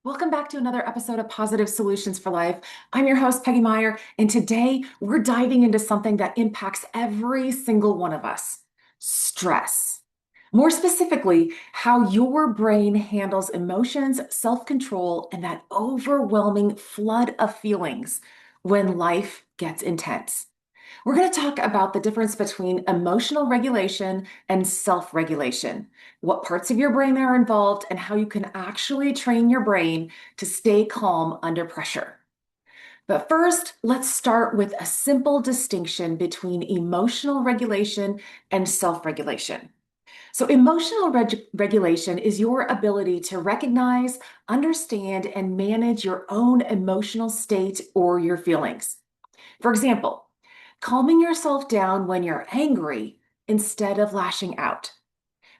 Welcome back to another episode of Positive Solutions for Life. I'm your host, Peggy Meyer, and today we're diving into something that impacts every single one of us: stress. More specifically, how your brain handles emotions, self control, and that overwhelming flood of feelings when life gets intense. We're going to talk about the difference between emotional regulation and self regulation, what parts of your brain are involved, and how you can actually train your brain to stay calm under pressure. But first, let's start with a simple distinction between emotional regulation and self regulation. So, emotional regulation is your ability to recognize, understand, and manage your own emotional state or your feelings. For example, calming yourself down when you're angry instead of lashing out,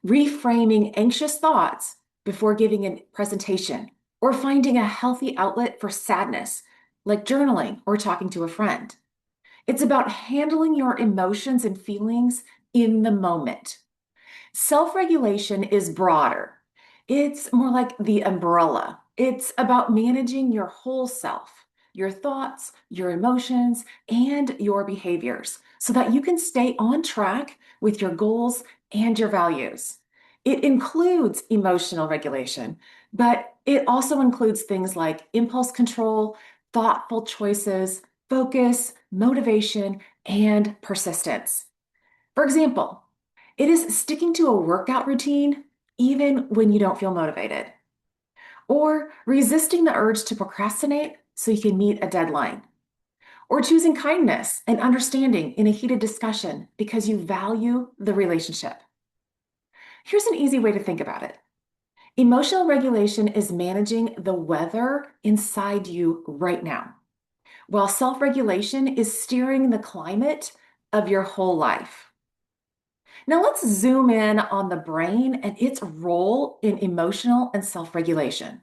reframing anxious thoughts before giving a presentation, or finding a healthy outlet for sadness, like journaling or talking to a friend. It's about handling your emotions and feelings in the moment. Self regulation is broader. It's more like the umbrella. It's about managing your whole self, your thoughts, your emotions, and your behaviors so that you can stay on track with your goals and your values. It includes emotional regulation, but it also includes things like impulse control, thoughtful choices, focus, motivation, and persistence. For example, it is sticking to a workout routine even when you don't feel motivated, or resisting the urge to procrastinate so you can meet a deadline, or choosing kindness and understanding in a heated discussion because you value the relationship. Here's an easy way to think about it. Emotional regulation is managing the weather inside you right now, while self regulation is steering the climate of your whole life. Now let's zoom in on the brain and its role in emotional and self regulation.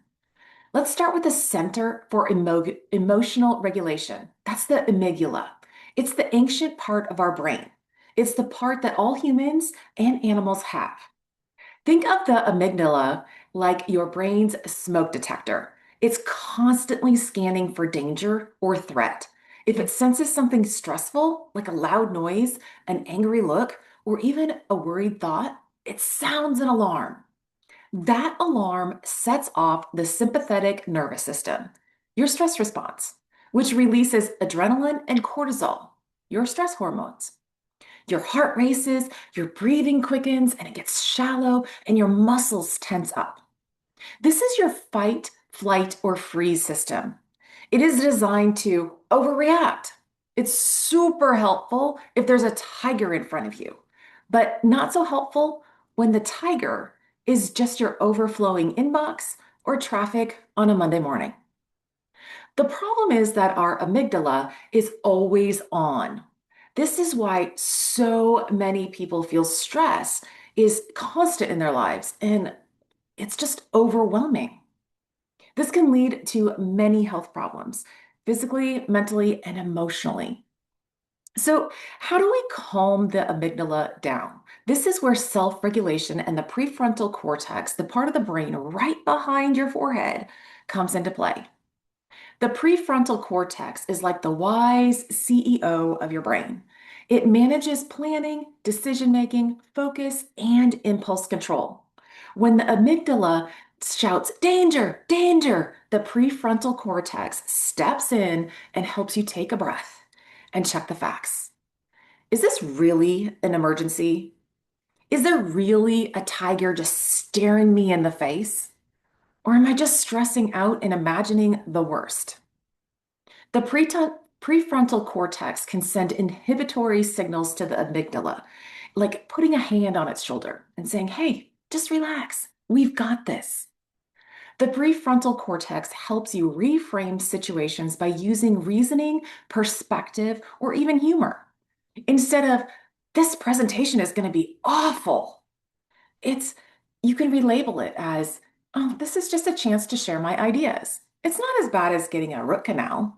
Let's start with the center for emotional regulation. That's the amygdala. It's the ancient part of our brain. It's the part that all humans and animals have. Think of the amygdala like your brain's smoke detector. It's constantly scanning for danger or threat. If it senses something stressful, like a loud noise, an angry look, or even a worried thought, it sounds an alarm. That alarm sets off the sympathetic nervous system, your stress response, which releases adrenaline and cortisol, your stress hormones. Your heart races, your breathing quickens, and it gets shallow, and your muscles tense up. This is your fight, flight, or freeze system. It is designed to overreact. It's super helpful if there's a tiger in front of you, but not so helpful when the tiger is just your overflowing inbox or traffic on a Monday morning. The problem is that our amygdala is always on. This is why so many people feel stress is constant in their lives, and it's just overwhelming. This can lead to many health problems, physically, mentally, and emotionally. So, how do we calm the amygdala down? This is where self regulation and the prefrontal cortex, the part of the brain right behind your forehead, comes into play. The prefrontal cortex is like the wise CEO of your brain. It manages planning, decision making, focus, and impulse control. When the amygdala shouts, danger, danger, the prefrontal cortex steps in and helps you take a breath and check the facts. Is this really an emergency? Is there really a tiger just staring me in the face? Or am I just stressing out and imagining the worst? The prefrontal cortex can send inhibitory signals to the amygdala, like putting a hand on its shoulder and saying, hey, just relax. We've got this. The prefrontal cortex helps you reframe situations by using reasoning, perspective, or even humor. Instead of, this presentation is going to be awful, it's, you can relabel it as, oh, this is just a chance to share my ideas. It's not as bad as getting a root canal.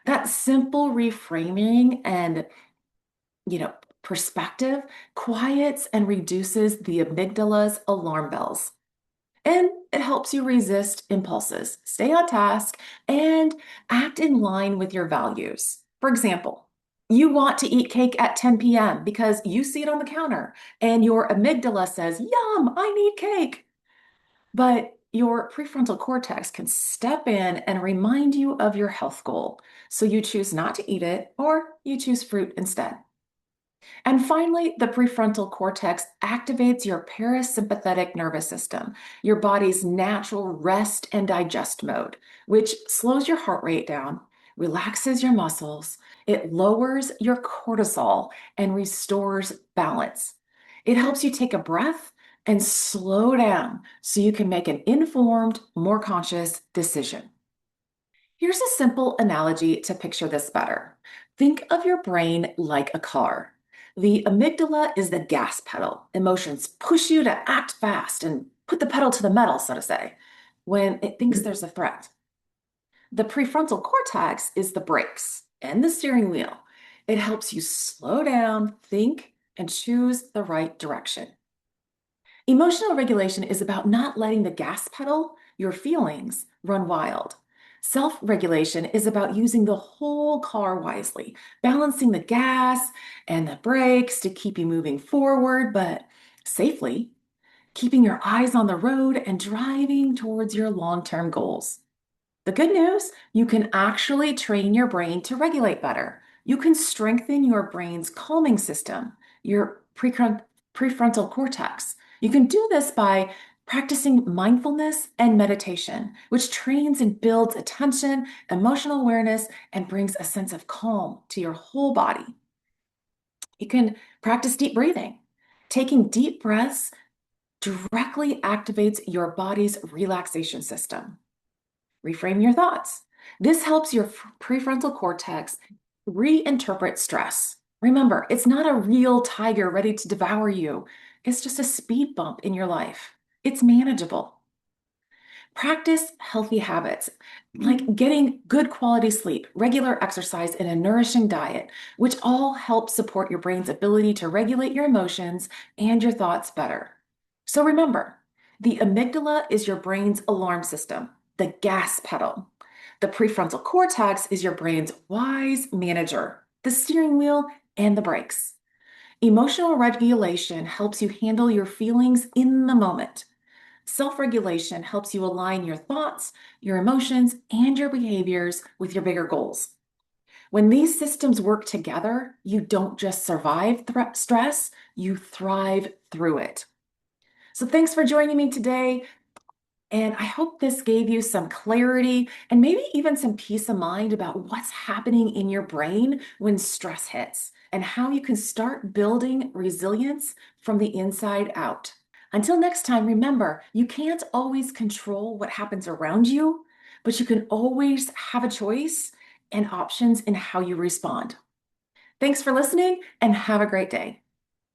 That simple reframing and, you know, perspective quiets and reduces the amygdala's alarm bells. And it helps you resist impulses, stay on task, and act in line with your values. For example, you want to eat cake at 10 p.m. because you see it on the counter and your amygdala says, Yum, I need cake. But your prefrontal cortex can step in and remind you of your health goal. So you choose not to eat it or you choose fruit instead. And finally, the prefrontal cortex activates your parasympathetic nervous system, your body's natural rest and digest mode, which slows your heart rate down, relaxes your muscles, it lowers your cortisol, and restores balance. It helps you take a breath and slow down so you can make an informed, more conscious decision. Here's a simple analogy to picture this better. Think of your brain like a car. The amygdala is the gas pedal. Emotions push you to act fast and put the pedal to the metal, so to say, when it thinks there's a threat. The prefrontal cortex is the brakes and the steering wheel. It helps you slow down, think, and choose the right direction. Emotional regulation is about not letting the gas pedal, your feelings, run wild. Self regulation is about using the whole car wisely, balancing the gas and the brakes to keep you moving forward, but safely, keeping your eyes on the road and driving towards your long term goals. The good news, you can actually train your brain to regulate better. You can strengthen your brain's calming system, your prefrontal cortex. You can do this by practicing mindfulness and meditation, which trains and builds attention, emotional awareness, and brings a sense of calm to your whole body. You can practice deep breathing. Taking deep breaths directly activates your body's relaxation system. Reframe your thoughts. This helps your prefrontal cortex reinterpret stress. Remember, it's not a real tiger ready to devour you. It's just a speed bump in your life. It's manageable. Practice healthy habits like getting good quality sleep, regular exercise, and a nourishing diet, which all help support your brain's ability to regulate your emotions and your thoughts better. So remember, the amygdala is your brain's alarm system, the gas pedal. The prefrontal cortex is your brain's wise manager, the steering wheel and the brakes. Emotional regulation helps you handle your feelings in the moment. Self-regulation helps you align your thoughts, your emotions, and your behaviors with your bigger goals. When these systems work together, you don't just survive stress, you thrive through it. So thanks for joining me today. And I hope this gave you some clarity and maybe even some peace of mind about what's happening in your brain when stress hits and how you can start building resilience from the inside out. Until next time, remember, you can't always control what happens around you, but you can always have a choice and options in how you respond. Thanks for listening and have a great day.